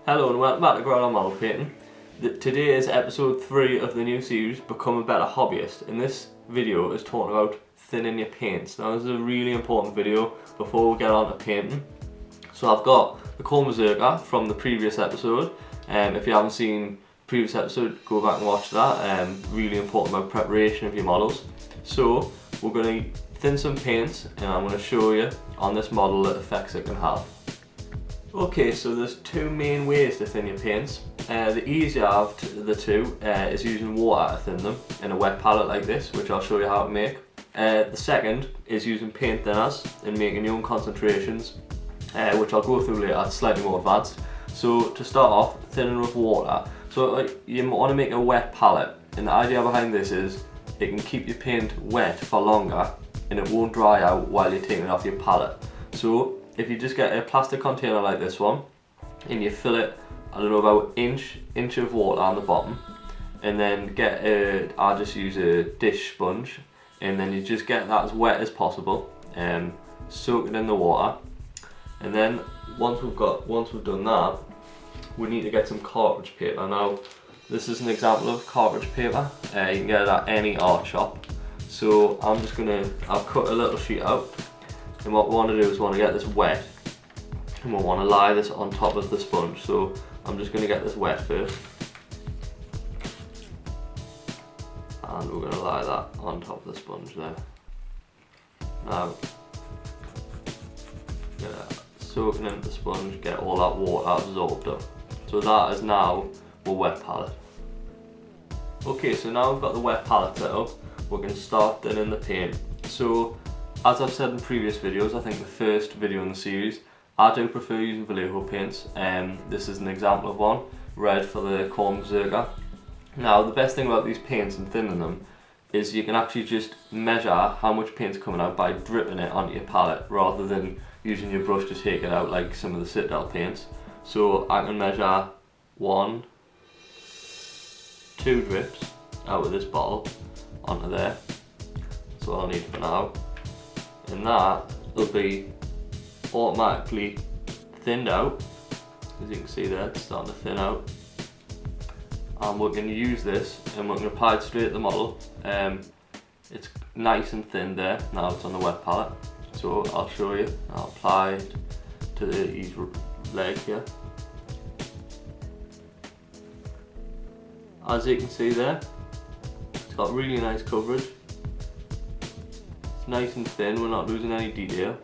Hello and welcome back to Growler Model Painting. Today is episode 3 of the new series, Become a Better Hobbyist. And this video is talking about thinning your paints. Now this is a really important video before we get on to painting. So I've got the comb mazurka from the previous episode. If you haven't seen the previous episode, go back and watch that. Really important about preparation of your models. So we're going to thin some paints and I'm going to show you on this model the effects it can have. Okay, so there's two main ways to thin your paints. The easier of the two is using water to thin them in a wet palette like this, which I'll show you how to make. The second is using paint thinners and making your own concentrations, which I'll go through later. It's slightly more advanced. So to start off, thinning with water. So you want to make a wet palette, and the idea behind this is it can keep your paint wet for longer and it won't dry out while you're taking it off your palette. So if you just get a plastic container like this one and you fill it, I don't know, about inch of water on the bottom, and then I just use a dish sponge, and then you just get that as wet as possible, soak it in the water, and then once we've done that, we need to get some cartridge paper. Now this is an example of cartridge paper. You can get it at any art shop. So I've cut a little sheet out. And what we want to do is we want to get this wet, and we want to lie this on top of the sponge. So I'm just going to get this wet first, and we're going to lie that on top of the sponge there. Now, soaking into the sponge, get all that water absorbed up. So that is now our wet palette. Okay, so now we've got the wet palette set up, we're going to start thinning the paint. So as I've said in previous videos, I think the first video in the series, I do prefer using Vallejo paints. This is an example of one, red for the comb mazurka. Now the best thing about these paints and thinning them is you can actually just measure how much paint's coming out by dripping it onto your palette rather than using your brush to take it out like some of the Citadel paints. So I can measure 1, 2 drips out of this bottle onto there. That's all I need for now. And that will be automatically thinned out. As you can see there, it's starting to thin out. And we're going to use this and we're going to apply it straight at the model. It's nice and thin there, now it's on the wet palette. So I'll show you. I'll apply it to each leg here. As you can see there, it's got really nice coverage. Nice and thin, we're not losing any detail.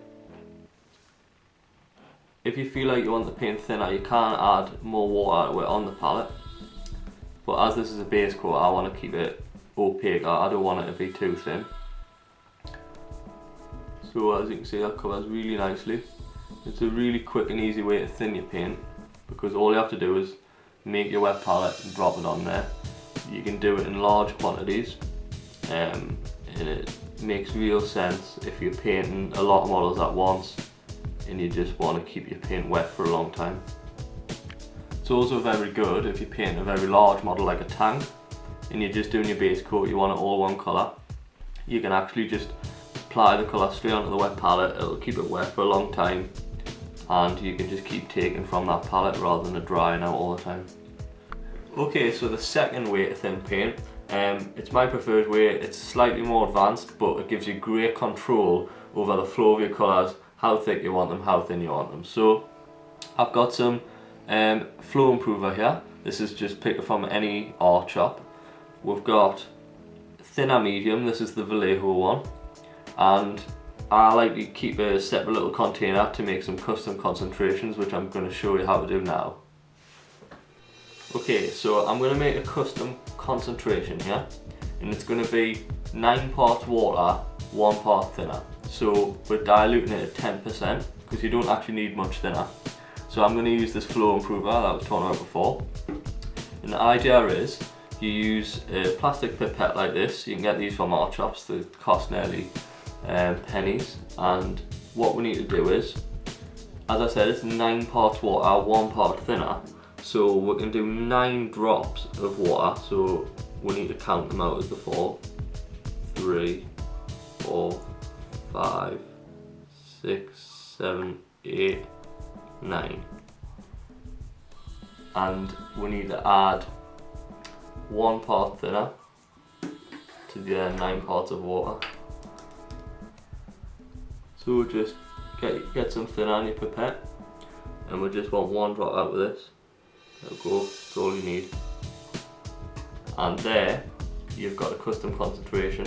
If you feel like you want the paint thinner, you can add more water to it on the palette. But as this is a base coat, I want to keep it opaque. I don't want it to be too thin. So as you can see, that covers really nicely. It's a really quick and easy way to thin your paint, because all you have to do is make your wet palette and drop it on there. You can do it in large quantities, and it makes real sense if you're painting a lot of models at once and you just want to keep your paint wet for a long time. It's also very good if you're painting a very large model like a tank and you're just doing your base coat, you want it all one colour. You can actually just apply the colour straight onto the wet palette, it'll keep it wet for a long time, and you can just keep taking from that palette rather than it drying out all the time. Okay, so the second way to thin paint, it's my preferred way. It's slightly more advanced, but it gives you great control over the flow of your colours, how thick you want them, how thin you want them. So I've got some flow improver here. This is just picked up from any art shop. We've got thinner medium, this is the Vallejo one, and I like to keep a separate little container to make some custom concentrations, which I'm going to show you how to do now. Okay, so I'm going to make a custom concentration here, and it's going to be 9 parts water, 1 part thinner. So we're diluting it at 10% because you don't actually need much thinner. So I'm going to use this flow improver that I was talking about before. And the idea is you use a plastic pipette like this. You can get these from art shops, they cost nearly pennies. And what we need to do is, as I said, it's 9 parts water, 1 part thinner. So we're going to do 9 drops of water, so we need to count them out as before. 3, 4, 5, 6, 7, 8, 9. and we need to add 1 part thinner to the 9 parts of water. So we'll just get some thinner on your pipette, and we just want 1 drop out of this. That'll go, that's all you need. And there you've got a custom concentration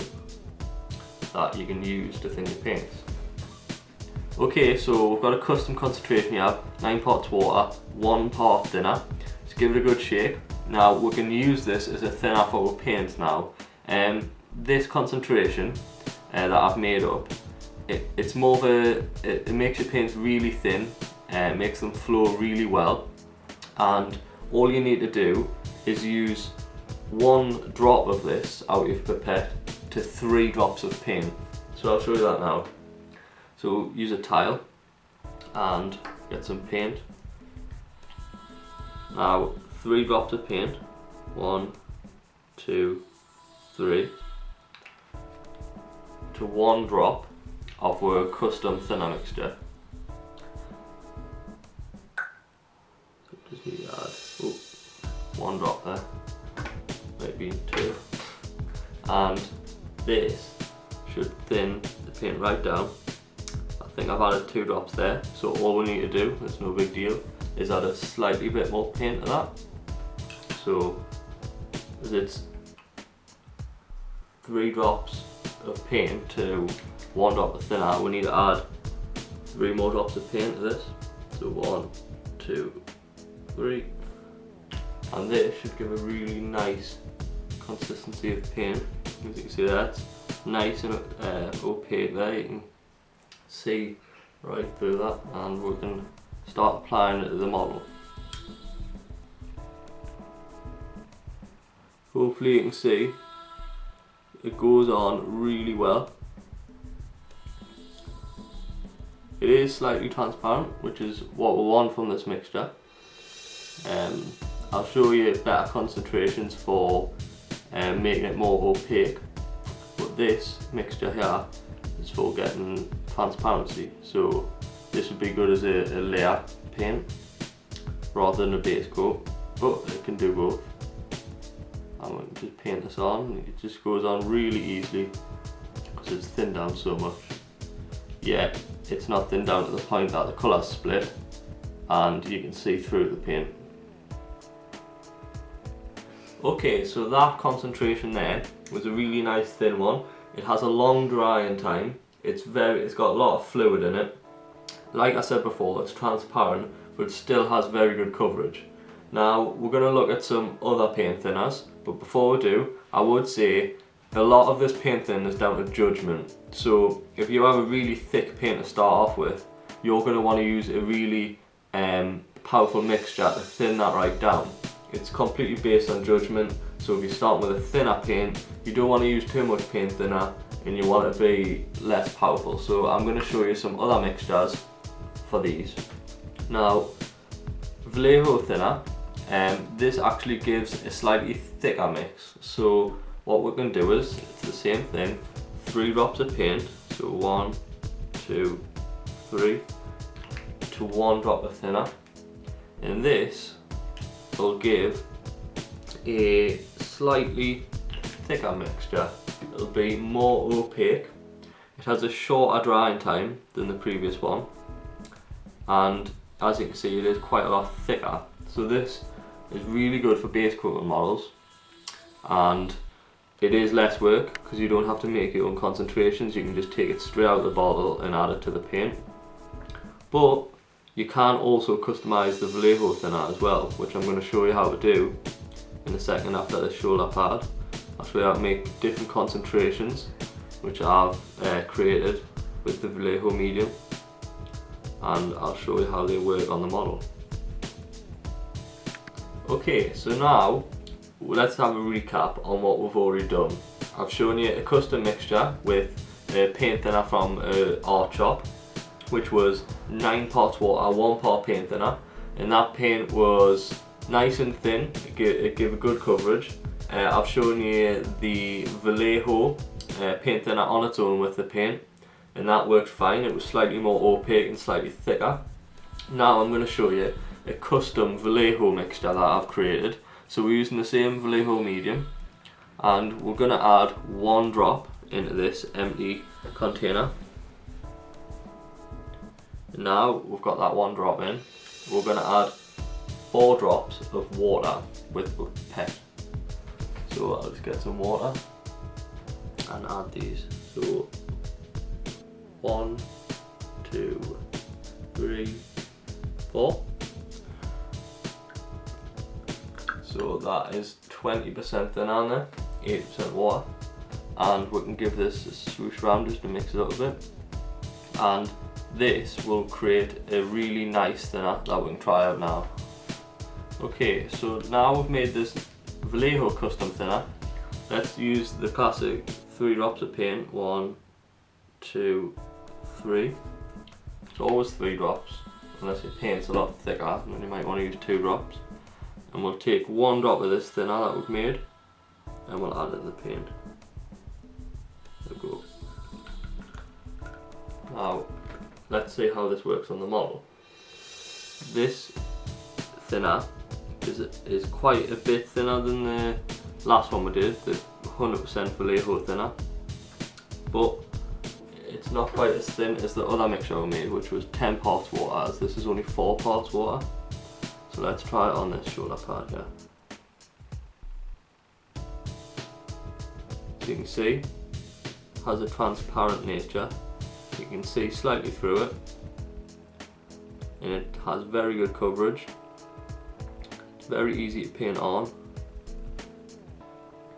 that you can use to thin your paints. Okay, so we've got a custom concentration here, 9 parts water, 1 part thinner. Just give it a good shake. Now we can use this as a thinner for our paints now. This concentration that I've made up, it's more of it makes your paints really thin, it makes them flow really well, and all you need to do is use 1 drop of this out of your pipette to 3 drops of paint. So I'll show you that now. So use a tile and get some paint. Now 3 drops of paint, 1, 2, 3, to 1 drop of our custom thinner mixture. So just need to add 1 drop there, maybe 2, and this should thin the paint right down. I think I've added 2 drops there, so all we need to do, it's no big deal, is add a slightly bit more paint to that. So as it's 3 drops of paint to 1 drop of thinner, we need to add 3 more drops of paint to this. So 1, 2, 3, and this should give a really nice consistency of paint. As you can see there, it's nice and opaque there. You can see right through that, and we can start applying it to the model. Hopefully you can see it goes on really well. It is slightly transparent, which is what we want from this mixture. I'll show you better concentrations for making it more opaque, but this mixture here is for getting transparency, so this would be good as a layer paint rather than a base coat, but it can do both. And we can just paint this on, it just goes on really easily because it's thinned down so much. Yeah, it's not thinned down to the point that the colour's split and you can see through the paint. Okay, so that concentration there was a really nice thin one. It has a long drying time. It's got a lot of fluid in it. Like I said before, it's transparent, but it still has very good coverage. Now we're going to look at some other paint thinners, but before we do, I would say a lot of this paint thinning is down to judgment. So if you have a really thick paint to start off with, you're going to want to use a really powerful mixture to thin that right down. It's completely based on judgment, so if you start with a thinner paint, you don't want to use too much paint thinner and you want it to be less powerful. So I'm going to show you some other mixtures for these. Now, Vallejo thinner, this actually gives a slightly thicker mix. So what we're going to do is, it's the same thing, 3 drops of paint, so 1, 2, 3, to 1 drop of thinner, and this will give a slightly thicker mixture. It'll be more opaque. It has a shorter drying time than the previous one, and as you can see, it is quite a lot thicker. So this is really good for base coating models, and it is less work because you don't have to make your own concentrations. You can just take it straight out of the bottle and add it to the paint. But you can also customize the Vallejo thinner as well, which I'm going to show you how to do in a second after the shoulder pad. I'll show you how to make different concentrations, which I've created with the Vallejo medium, and I'll show you how they work on the model. Okay, so now let's have a recap on what we've already done. I've shown you a custom mixture with a paint thinner from Art Shop, which was 9 parts water, 1 part paint thinner, and that paint was nice and thin. It gave a good coverage. I've shown you the Vallejo paint thinner on its own with the paint, and that worked fine. It was slightly more opaque and slightly thicker. Now I'm going to show you a custom Vallejo mixture that I've created. So we're using the same Vallejo medium, and we're going to add 1 drop into this empty container. And now we've got that 1 drop in, we're going to add 4 drops of water with pet. So I'll just get some water and add these. So 1, 2, 3, 4. So that is 20% thin on there, 80% water. And we can give this a swoosh around just to mix it up a bit. And this will create a really nice thinner that we can try out now. Okay, so now we've made this Vallejo custom thinner. Let's use the classic 3 drops of paint. 1, 2, 3. It's always 3 drops, unless your paint's a lot thicker, then you might want to use 2 drops. And we'll take 1 drop of this thinner that we've made, and we'll add it in the paint. There we go. Now, let's see how this works on the model. This thinner is quite a bit thinner than the last one we did, the 100% Vallejo thinner, but it's not quite as thin as the other mixture we made, which was 10 parts water, as this is only 4 parts water. So let's try it on this shoulder pad here. So you can see, it has a transparent nature. You can see slightly through it, and it has very good coverage. It's very easy to paint on,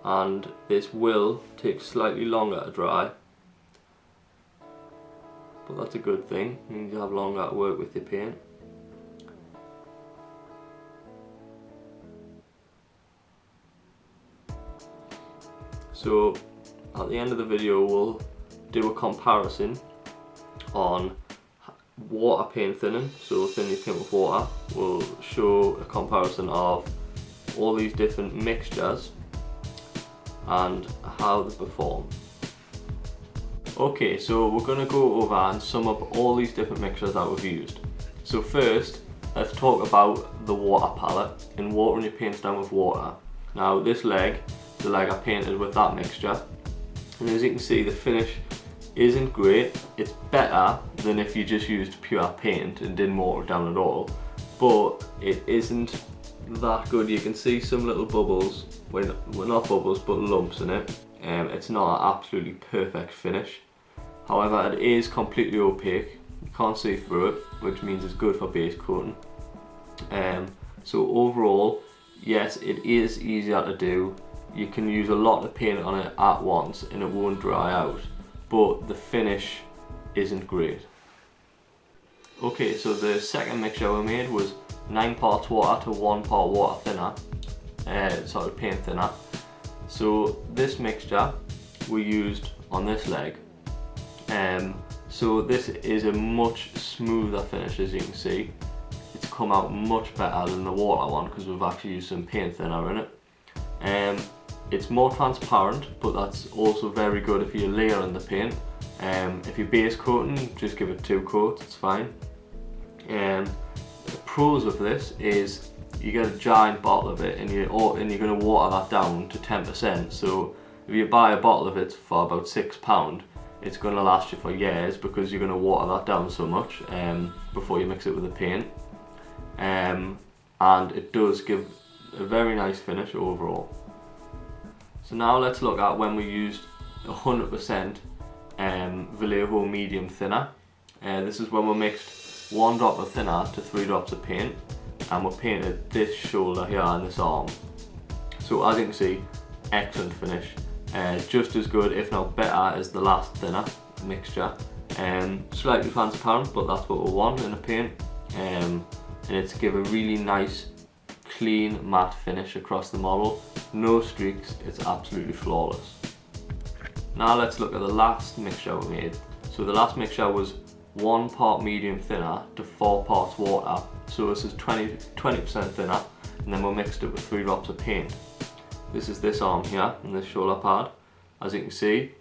and this will take slightly longer to dry, but that's a good thing. You need to have longer to work with your paint. So at the end of the video we'll do a comparison on water paint thinning, so thinning your paint with water. We'll show a comparison of all these different mixtures and how they perform. Okay, so we're going to go over and sum up all these different mixtures that we've used. So first, let's talk about the water palette and watering your paints down with water. Now this leg, the leg I painted with that mixture, and as you can see the finish isn't great. It's better than if you just used pure paint and didn't water it down at all, but it isn't that good. You can see some little bubbles, well not bubbles but lumps in it. It's not an absolutely perfect finish. However, it is completely opaque, you can't see through it, which means it's good for base coating. So overall, yes, it is easier to do. You can use a lot of paint on it at once and it won't dry out, but the finish isn't great. Okay, so the second mixture we made was 9 parts water to 1 part water thinner, paint thinner. So this mixture we used on this leg. So this is a much smoother finish, as you can see. It's come out much better than the water one because we've actually used some paint thinner in it. It's more transparent, but that's also very good if you're layering the paint. If you're base coating, just give it 2 coats, it's fine. The pros of this is you get a giant bottle of it and you're going to water that down to 10%. So if you buy a bottle of it for about £6, it's going to last you for years because you're going to water that down so much before you mix it with the paint. And it does give a very nice finish overall. So now let's look at when we used 100% Vallejo medium thinner. This is when we mixed 1 drop of thinner to 3 drops of paint, and we painted this shoulder here and this arm. So as you can see, excellent finish. Just as good, if not better, as the last thinner mixture. Slightly transparent, but that's what we want in a paint. And it's give a really nice, clean, matte finish across the model. No streaks, it's absolutely flawless. Now let's look at the last mixture we made. So the last mixture was 1 part medium thinner to 4 parts water. So this is 20% thinner, and then we mixed it with 3 drops of paint. This is this arm here and this shoulder pad. As you can see,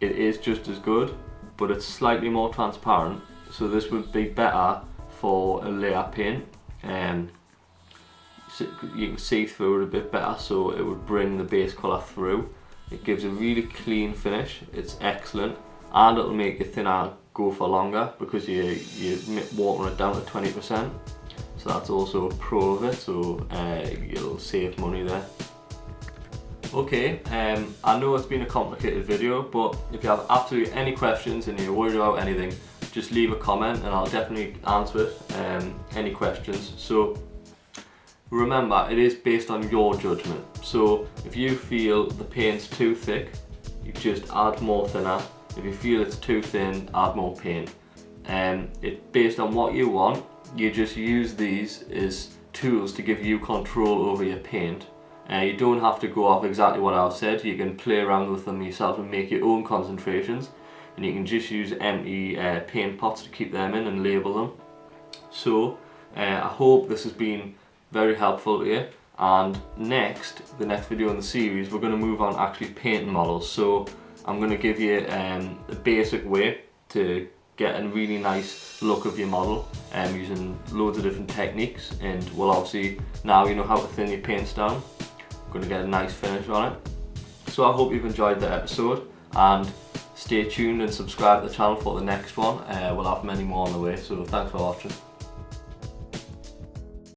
it is just as good, but it's slightly more transparent. So this would be better for a layer paint. so you can see through it a bit better, so it would bring the base colour through. It gives a really clean finish, it's excellent, and it'll make your thinner go for longer because you're watering it down to 20%. So that's also a pro of it, so you'll save money there. Okay, I know it's been a complicated video, but if you have absolutely any questions and you're worried about anything, just leave a comment and I'll definitely answer it, any questions. So remember, it is based on your judgment. So if you feel the paint's too thick, you just add more thinner. If you feel it's too thin, add more paint. It's based on what you want. You just use these as tools to give you control over your paint. You don't have to go off exactly what I've said. You can play around with them yourself and make your own concentrations, and you can just use empty paint pots to keep them in and label them. So I hope this has been very helpful to you, and the next video in the series, we're going to move on actually painting models. So I'm going to give you a basic way to get a really nice look of your model using loads of different techniques, and we'll obviously, now you know how to thin your paints down, going to get a nice finish on it. So I hope you've enjoyed the episode, and stay tuned and subscribe to the channel for the next one. We'll have many more on the way, so thanks for watching.